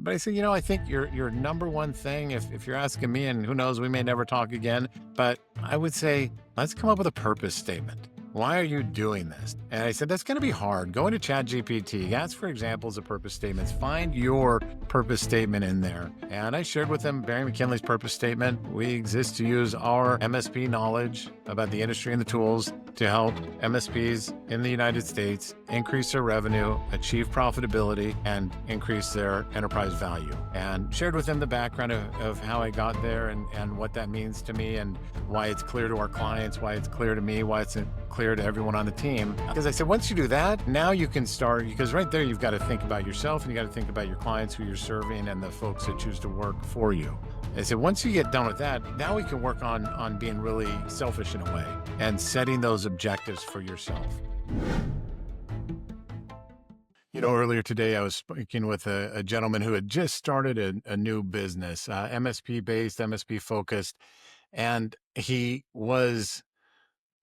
But I said, I think your number one thing, if you're asking me, and who knows, we may never talk again, but I would say, let's come up with a purpose statement. Why are you doing this? And I said, that's going to be hard. Go into ChatGPT, ask for examples of purpose statements, find your purpose statement in there. And I shared with them Bering McKinley's purpose statement. We exist to use our MSP knowledge about the industry and the tools to help MSPs in the United States increase their revenue, achieve profitability, and increase their enterprise value. And shared with them the background of how I got there and what that means to me and why it's clear to our clients, why it's clear to me, why it's clear to everyone on the team. Because I said, once you do that, now you can start, because right there, you've got to think about yourself and you got to think about your clients, who you're serving, and the folks that choose to work for you. I said, once you get done with that, now we can work on being really selfish in a way and setting those objectives for yourself. Earlier today, I was speaking with a gentleman who had just started a new business, MSP based, MSP focused, and he was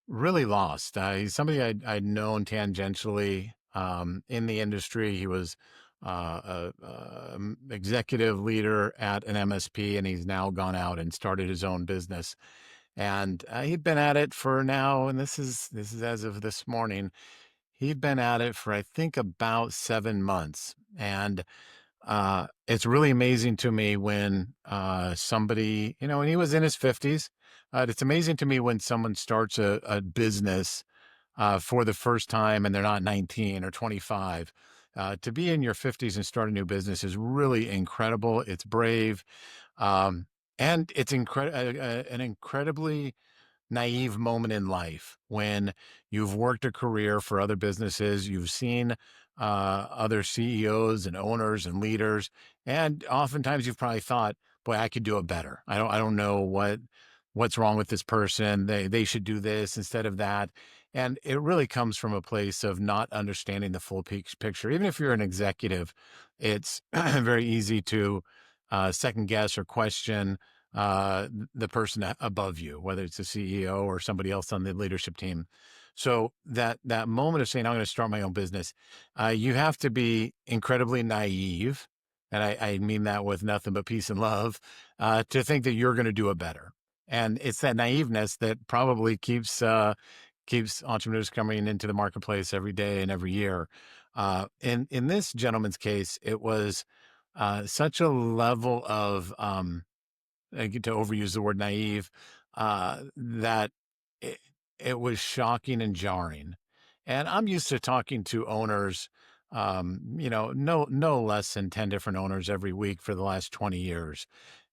really lost. He's somebody I'd known tangentially in the industry. He was executive leader at an MSP, and he's now gone out and started his own business. And he'd been at it for now, and this is as of this morning. He'd been at it for I think about 7 months, and it's really amazing to me when somebody, and he was in his 50s. It's amazing to me when someone starts a business for the first time and they're not 19 or 25. To be in your 50s and start a new business is really incredible. It's brave. Um, and it's an incredibly naive moment in life when you've worked a career for other businesses, you've seen other CEOs and owners and leaders, and oftentimes you've probably thought, "Boy, I could do it better. I don't know what's wrong with this person. They should do this instead of that." And it really comes from a place of not understanding the full picture. Even if you're an executive, it's very easy to second guess or question the person above you, whether it's a CEO or somebody else on the leadership team. So that moment of saying, "I'm going to start my own business," you have to be incredibly naive, and I mean that with nothing but peace and love, to think that you're going to do it better. And it's that naiveness that probably keeps entrepreneurs coming into the marketplace every day and every year. In this gentleman's case, it was such a level of I get to overuse the word naive, that it, it was shocking and jarring. And I'm used to talking to owners, no less than 10 different owners every week for the last 20 years.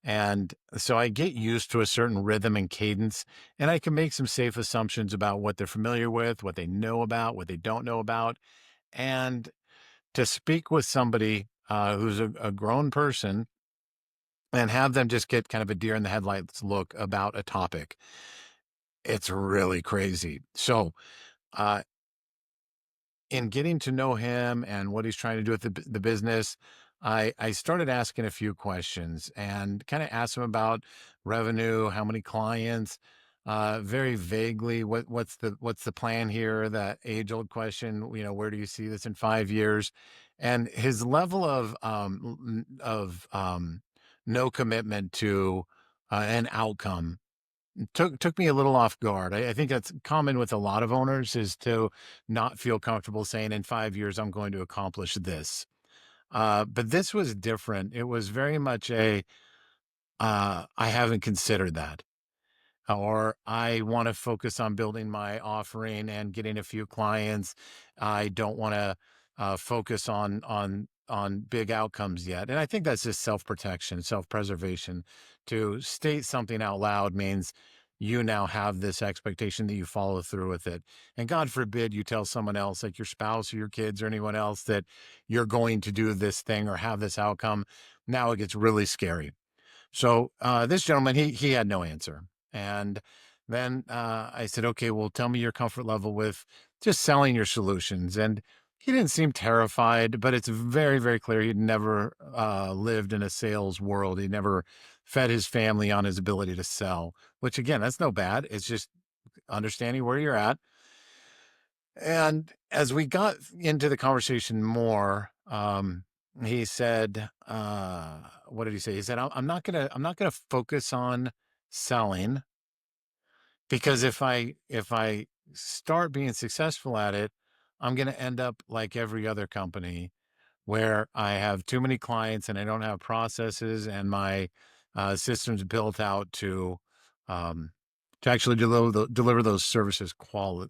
And so I get used to a certain rhythm and cadence, and I can make some safe assumptions about what they're familiar with, what they know about, what they don't know about. And to speak with somebody who's a grown person and have them just get kind of a deer in the headlights look about a topic. It's really crazy. So, uh, in getting to know him and what he's trying to do with the business, I started asking a few questions and kind of asked him about revenue, how many clients, very vaguely, what's the plan here? That age old question, where do you see this in 5 years? And his level of no commitment to an outcome took me a little off guard. I think that's common with a lot of owners, is to not feel comfortable saying, "In 5 years, I'm going to accomplish this." But this was different. It was very much I haven't considered that, or I want to focus on building my offering and getting a few clients. I don't want to focus on big outcomes yet. And I think that's just self-protection, self-preservation. To state something out loud means you now have this expectation that you follow through with it. And God forbid you tell someone else, like your spouse or your kids or anyone else, that you're going to do this thing or have this outcome. Now it gets really scary. So this gentleman, he had no answer. And then I said, "Okay, well, tell me your comfort level with just selling your solutions." And he didn't seem terrified, but it's very, very clear he'd never lived in a sales world. He never fed his family on his ability to sell, which again, that's no bad. It's just understanding where you're at. And as we got into the conversation more, he said, what did he say? He said, I'm not gonna focus on selling because if I start being successful at it, I'm gonna end up like every other company where I have too many clients and I don't have processes and my systems built out um, to actually deliver those services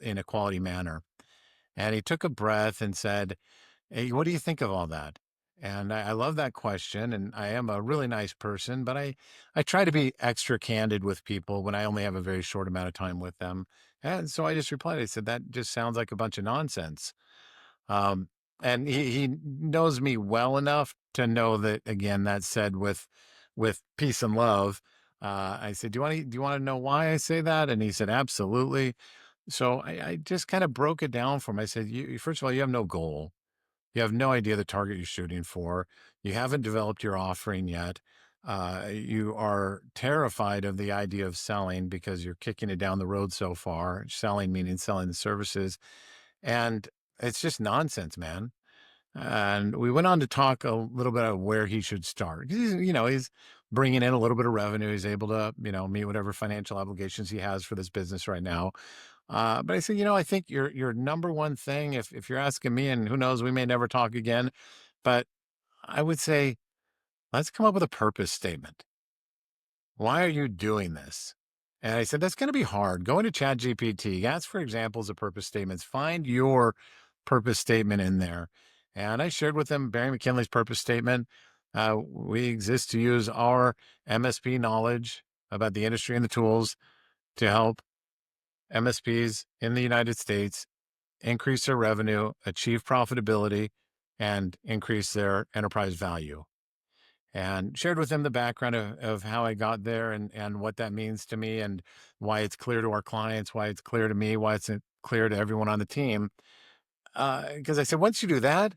in a quality manner. And he took a breath and said, "Hey, what do you think of all that?" And I love that question. And I am a really nice person, but I try to be extra candid with people when I only have a very short amount of time with them. And so I just replied, I said, that just sounds like a bunch of nonsense. Um, and he knows me well enough to know that, again, that's said with peace and love. I said, do you want to know why I say that? And he said, absolutely. So I just kind of broke it down for him. I said, first of all, you have no goal. You have no idea the target you're shooting for. You haven't developed your offering yet. You are terrified of the idea of selling because you're kicking it down the road so far. Selling meaning selling the services. And it's just nonsense, man. And we went on to talk a little bit of where he should start. He's bringing in a little bit of revenue. He's able to, meet whatever financial obligations he has for this business right now. But I said, I think your number one thing, if you're asking me, and who knows, we may never talk again, but I would say, let's come up with a purpose statement. Why are you doing this? And I said, that's going to be hard. Go into ChatGPT, ask for examples of purpose statements, find your purpose statement in there. And I shared with them Bering McKinley's purpose statement. We exist to use our MSP knowledge about the industry and the tools to help MSPs in the United States increase their revenue, achieve profitability, and increase their enterprise value. And shared with them the background of how I got there and what that means to me and why it's clear to our clients, why it's clear to me, why it's clear to everyone on the team. Because I said, once you do that,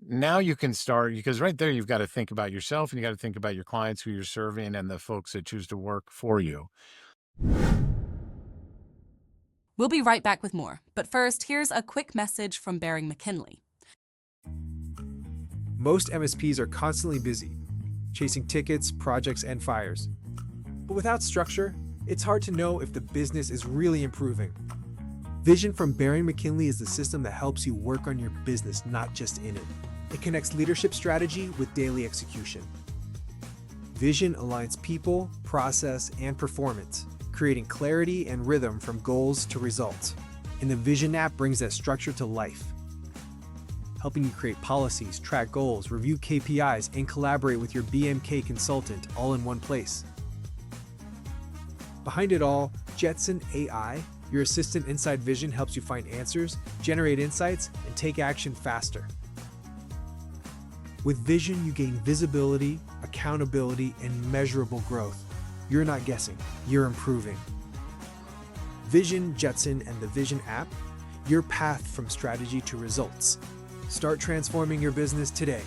now you can start, because right there, you've got to think about yourself and you got to think about your clients who you're serving and the folks that choose to work for you. We'll be right back with more, but first, here's a quick message from Bering McKinley. Most MSPs are constantly busy, chasing tickets, projects, and fires. But without structure, it's hard to know if the business is really improving. Vision from Bering McKinley is the system that helps you work on your business, not just in it. It connects leadership strategy with daily execution. Vision aligns people, process, and performance, creating clarity and rhythm from goals to results. And the Vision app brings that structure to life, helping you create policies, track goals, review KPIs, and collaborate with your BMK consultant all in one place. Behind it all, Jetson AI, your assistant inside Vision, helps you find answers, generate insights, and take action faster. With Vision, you gain visibility, accountability, and measurable growth. You're not guessing, you're improving. Vision, Jetson, and the Vision app, your path from strategy to results. Start transforming your business today.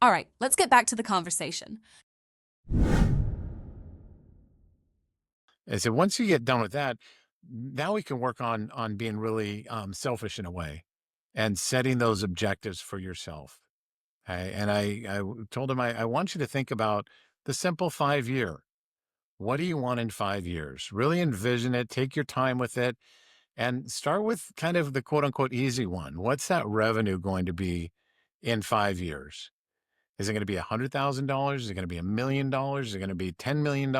All right, let's get back to the conversation. And so once you get done with that, now we can work on being really selfish in a way and setting those objectives for yourself. And I told him, I want you to think about the simple 5 year. What do you want in 5 years? Really envision it, take your time with it, and start with kind of the quote unquote easy one. What's that revenue going to be in 5 years? Is it going to be $100,000? Is it going to be $1 million? Is it going to be $10 million?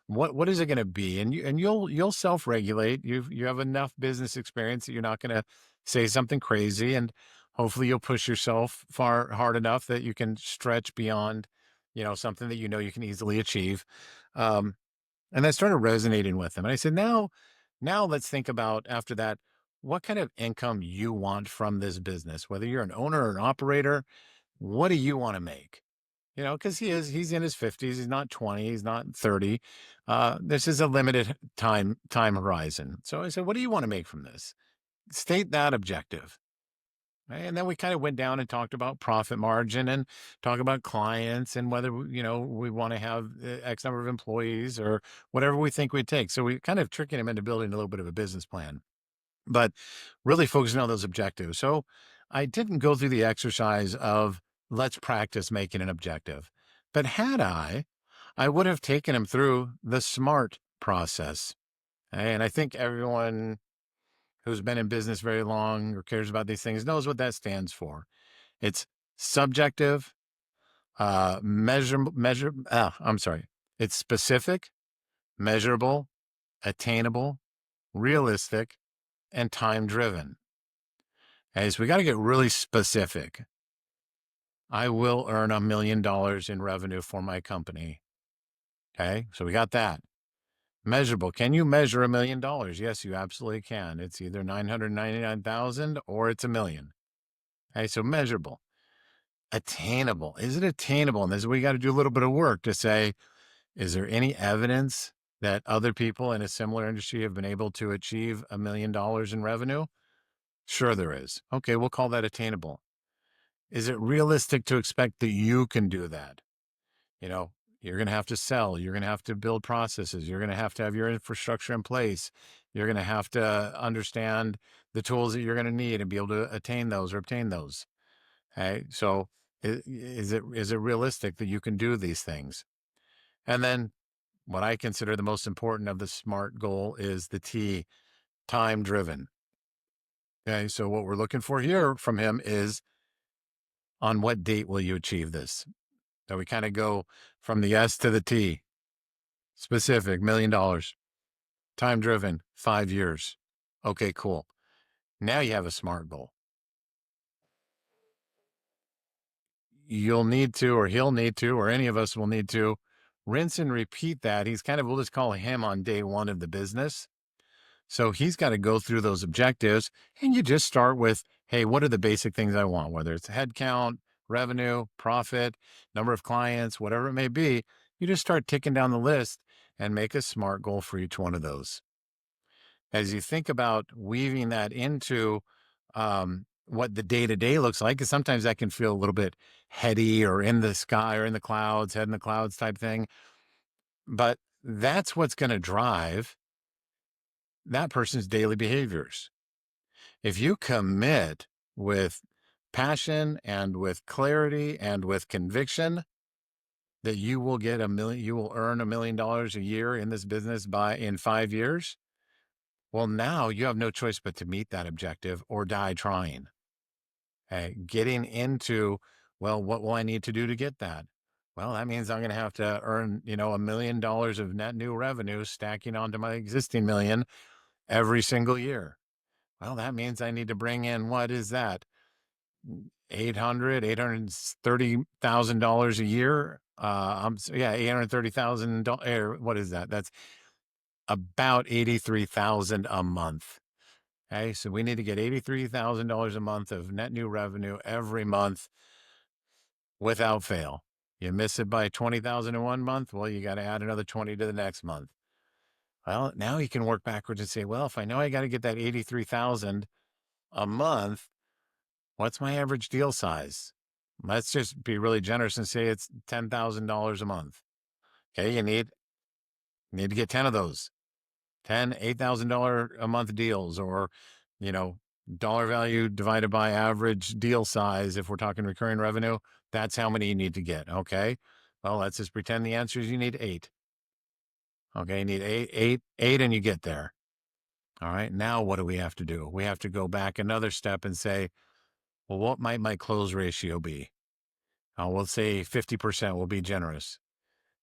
What is it going to be? And you'll self regulate. You have enough business experience that you're not going to say something crazy, and hopefully you'll push yourself hard enough that you can stretch beyond, something that you can easily achieve. Um, and that started resonating with them. And I said, now let's think about after that, what kind of income you want from this business, whether you're an owner or an operator. What do you want to make? Because he's in his 50s. He's not 20. He's not 30. This is a limited time horizon. So I said, what do you want to make from this? State that objective. And then we kind of went down and talked about profit margin and talk about clients and whether, we want to have X number of employees or whatever we think we'd take. So we kind of tricking him into building a little bit of a business plan, but really focusing on those objectives. So I didn't go through the exercise of let's practice making an objective. But had I would have taken him through the SMART process. And I think everyone who's been in business very long or cares about these things knows what that stands for. It's subjective, I'm sorry. It's specific, measurable, attainable, realistic, and time driven. Okay, so we got to get really specific. I will earn $1 million in revenue for my company. Okay, so we got that. Measurable. Can you measure $1 million? Yes, you absolutely can. It's either 999,000 or it's a million. Okay, so measurable. Attainable. Is it attainable? And this is we got to do a little bit of work to say, is there any evidence that other people in a similar industry have been able to achieve $1 million in revenue? Sure, there is. Okay, we'll call that attainable. Is it realistic to expect that you can do that? You know, you're going to have to sell, you're going to have to build processes, you're going to have your infrastructure in place, you're going to have to understand the tools that you're going to need and be able to attain those or obtain those. Okay, so is it realistic that you can do these things? And then what I consider the most important of the SMART goal is the T, time driven. Okay, so what we're looking for here from him is on what date will you achieve this? So we kind of go from the S to the T. Specific, $1 million. Time driven, 5 years. Okay, cool. Now you have a SMART goal. You'll need to, or he'll need to, or any of us will need to rinse and repeat that. We'll just call him on day one of the business. So he's got to go through those objectives, and you just start with, hey, what are the basic things I want? Whether it's headcount, revenue, profit, number of clients, whatever it may be, you just start ticking down the list and make a SMART goal for each one of those. As you think about weaving that into what the day to day looks like, because sometimes that can feel a little bit heady or in the sky or in the clouds, head in the clouds type thing. But that's what's going to drive that person's daily behaviors. If you commit with passion and with clarity and with conviction that you will you will earn $1 million a year in this business in 5 years, well, now you have no choice but to meet that objective or die trying. Getting into, well, what will I need to do to get that? Well, that means I'm going to have to earn, $1 million of net new revenue stacking onto my existing million every single year. Well, that means I need to bring in, what is that? $830,000 a year. $830,000. What is that? That's about 83,000 a month. Okay, so we need to get $83,000 a month of net new revenue every month without fail. You miss it by 20,000 in one month, well, you got to add another 20 to the next month. Well, now you can work backwards and say, well, if I know I got to get that 83,000 a month, what's my average deal size? Let's just be really generous and say it's $10,000 a month. Okay, you need to get 10 of those. 10 $8,000 a month deals, or dollar value divided by average deal size. If we're talking recurring revenue, that's how many you need to get. Okay, well, let's just pretend the answer is you need 8. Okay, you need eight, and you get there. All right, now what do we have to do? We have to go back another step and say, well, what might my close ratio be? We'll say 50%. Will be generous.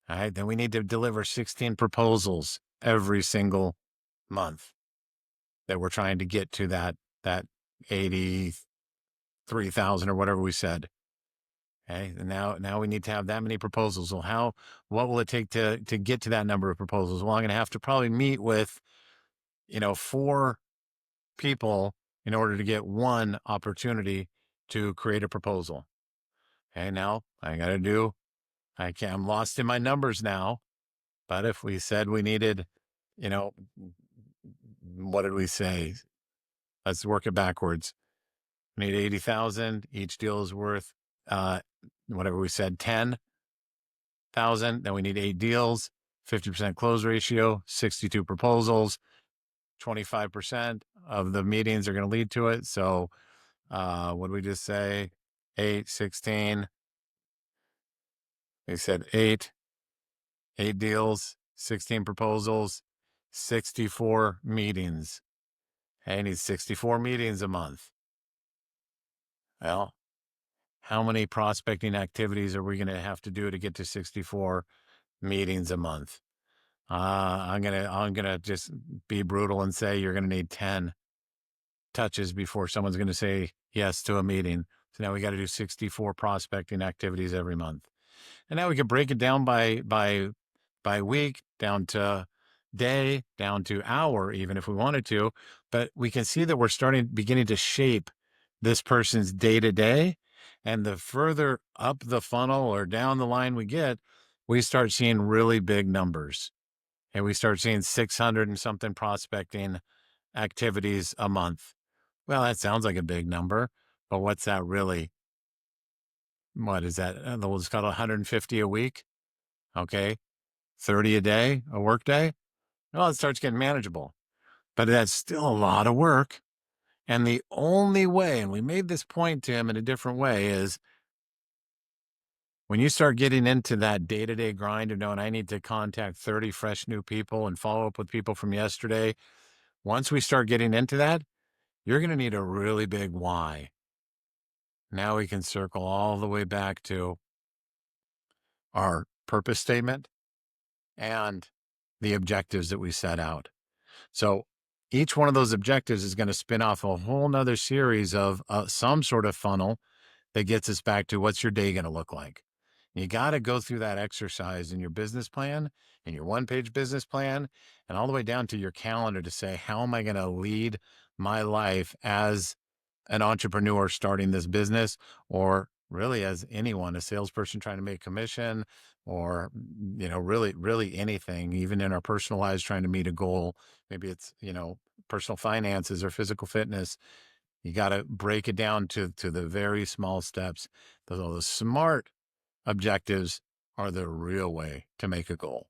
All right, then we need to deliver 16 proposals every single month that we're trying to get to that 83,000 or whatever we said. Okay, and now we need to have that many proposals. Well, what will it take to get to that number of proposals? Well, I'm going to have to probably meet with 4 people in order to get one opportunity to create a proposal. Okay, now I'm lost in my numbers now. But if we said we needed, what did we say? Let's work it backwards. We need 80,000. Each deal is worth, uh, whatever we said, 10,000. Then we need 8 deals, 50% close ratio, 62 proposals, 25% of the meetings are going to lead to it. So, what did we just say? 8, 16. They said 8 deals, 16 proposals, 64 meetings. Hey, I need 64 meetings a month. Well, how many prospecting activities are we going to have to do to get to 64 meetings a month? I'm gonna just be brutal and say you're gonna need 10 touches before someone's gonna say yes to a meeting. So now we got to do 64 prospecting activities every month. And now we can break it down by week, down to day, down to hour, even if we wanted to. But we can see that we're beginning to shape this person's day to day. And the further up the funnel or down the line we get, we start seeing really big numbers. And we start seeing 600 and something prospecting activities a month. Well, that sounds like a big number, but what's that really? What is that? We'll just call it 150 a week. Okay. 30 a day, a work day. Well, it starts getting manageable, but that's still a lot of work. And the only way, and we made this point to him in a different way, is when you start getting into that day-to-day grind of knowing I need to contact 30 fresh new people and follow up with people from yesterday, once we start getting into that, you're going to need a really big why. Now we can circle all the way back to our purpose statement and the objectives that we set out. So each one of those objectives is going to spin off a whole nother series of some sort of funnel that gets us back to what's your day going to look like. You got to go through that exercise in your business plan, in your one-page business plan, and all the way down to your calendar to say, how am I going to lead my life as an entrepreneur starting this business, or really as anyone, a salesperson trying to make commission, or, really anything, even in our personal lives, trying to meet a goal. Maybe it's, personal finances or physical fitness. You got to break it down to the very small steps. Those smart objectives are the real way to make a goal.